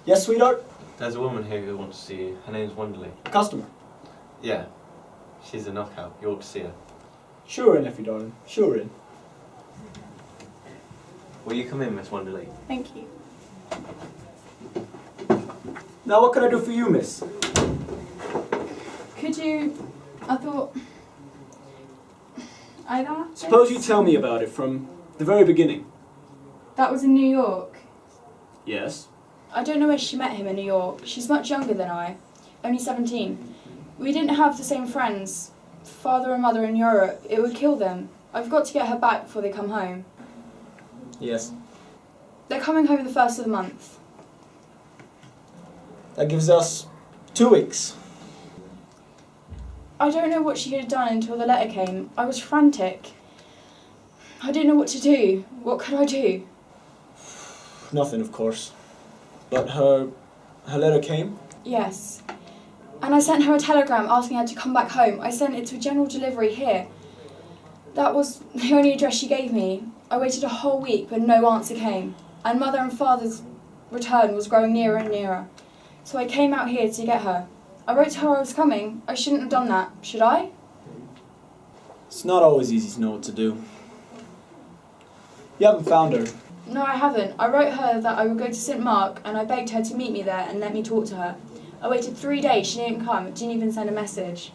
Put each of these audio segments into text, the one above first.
Yes, sweetheart? There's a woman here who wants to see you. Her name's Wonderly. A customer. Yeah. She's a knockout. You ought to see her. Sure in, Effie, darling. Sure in. Will you come in, Miss Wonderly? Thank you. Now, what can I do for you, miss? Could you... I thought... Suppose you tell me about it from the very beginning. That was in New York. Yes? I don't know where she met him in New York. She's much younger than I. Only 17. We didn't have the same friends. Father and mother in Europe. It would kill them. I've got to get her back before they come home. Yes. They're coming home the 1st of the month. That gives us 2 weeks. I don't know what she could have done until the letter came. I was frantic. I didn't know what to do. What could I do? Nothing, of course. But her letter came? Yes. And I sent her a telegram asking her to come back home. I sent it to general delivery here. That was the only address she gave me. I waited a whole week, but no answer came. And Mother and Father's return was growing nearer and nearer. So I came out here to get her. I wrote to her I was coming. I shouldn't have done that, should I? It's not always easy to know what to do. You haven't found her. No, I haven't. I wrote her that I would go to St. Mark and I begged her to meet me there and let me talk to her. I waited 3 days, she didn't come, didn't even send a message.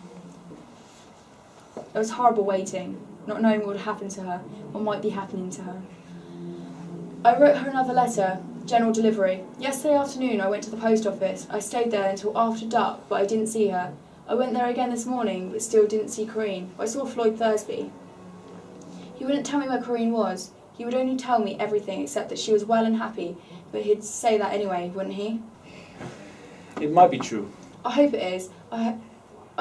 It was horrible waiting, not knowing what would happen to her, what might be happening to her. I wrote her another letter, general delivery. Yesterday afternoon I went to the post office. I stayed there until after dark, but I didn't see her. I went there again this morning, but still didn't see Corinne. I saw Floyd Thursby. He wouldn't tell me where Corinne was. He would only tell me everything except that she was well and happy, but he'd say that anyway, wouldn't he? It might be true. I hope it is. I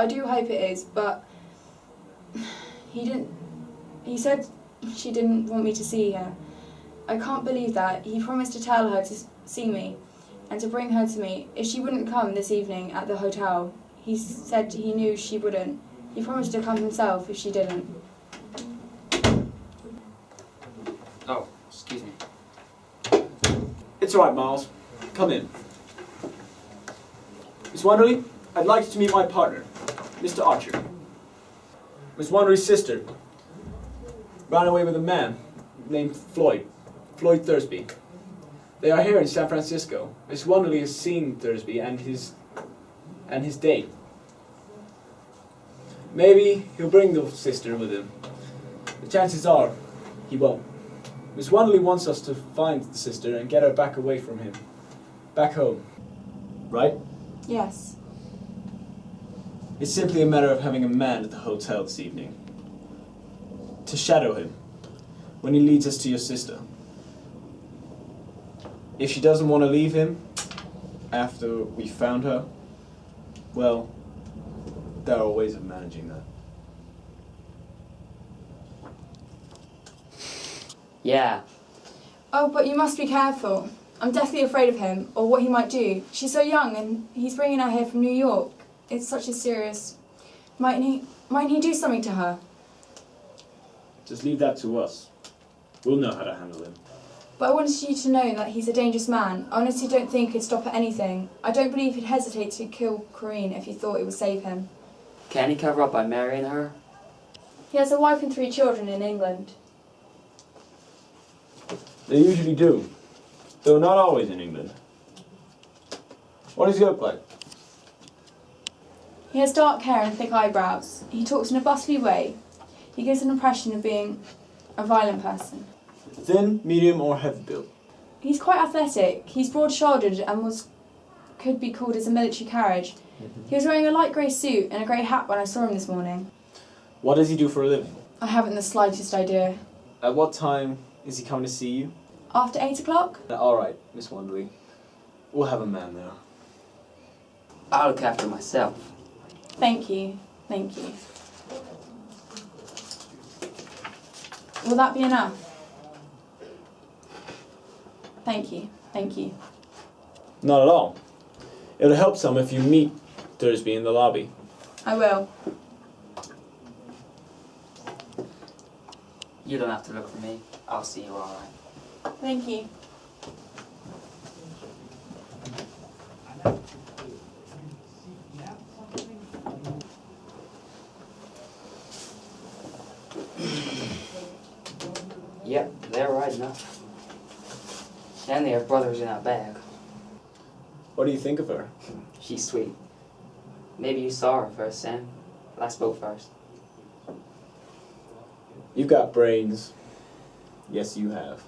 do hope it is, but he said she didn't want me to see her. I can't believe that. He promised to tell her to see me and to bring her to me. If she wouldn't come this evening at the hotel, he said he knew she wouldn't. He promised to come himself if she didn't. Oh, excuse me. It's all right, Miles. Come in. Miss Wonderly, I'd like you to meet my partner, Mr. Archer. Miss Wonderly's sister ran away with a man named Floyd Thursby. They are here in San Francisco. Miss Wonderly has seen Thursby and his date. Maybe he'll bring the sister with him. The chances are he won't. Miss Wonderly wants us to find the sister and get her back away from him. Back home. Right? Yes. It's simply a matter of having a man at the hotel this evening. To shadow him when he leads us to your sister. If she doesn't want to leave him after we found her, well, there are ways of managing that. Yeah. Oh, but you must be careful. I'm deathly afraid of him, or what he might do. She's so young, and he's bringing her here from New York. It's such a serious... Mightn't he do something to her? Just leave that to us. We'll know how to handle him. But I wanted you to know that he's a dangerous man. I honestly don't think he'd stop at anything. I don't believe he'd hesitate to kill Corinne if he thought it would save him. Can he cover up by marrying her? He has a wife and 3 children in England. They usually do, though not always in England. What does he look like? He has dark hair and thick eyebrows. He talks in a bustly way. He gives an impression of being a violent person. Thin, medium, or heavy built? He's quite athletic. He's broad-shouldered and could be called as a military carriage. He was wearing a light grey suit and a grey hat when I saw him this morning. What does he do for a living? I haven't the slightest idea. At what time is he coming to see you? After 8 o'clock? All right, Miss Wonderly. We'll have a man there. I'll look after myself. Thank you. Thank you. Will that be enough? Thank you. Thank you. Not at all. It'll help some if you meet Thursby in the lobby. I will. You don't have to look for me. I'll see you all right. Thank you. Yep, they're riding up. And they have brothers in that bag. What do you think of her? She's sweet. Maybe you saw her first, Sam. But I spoke first. You've got brains. Yes, you have.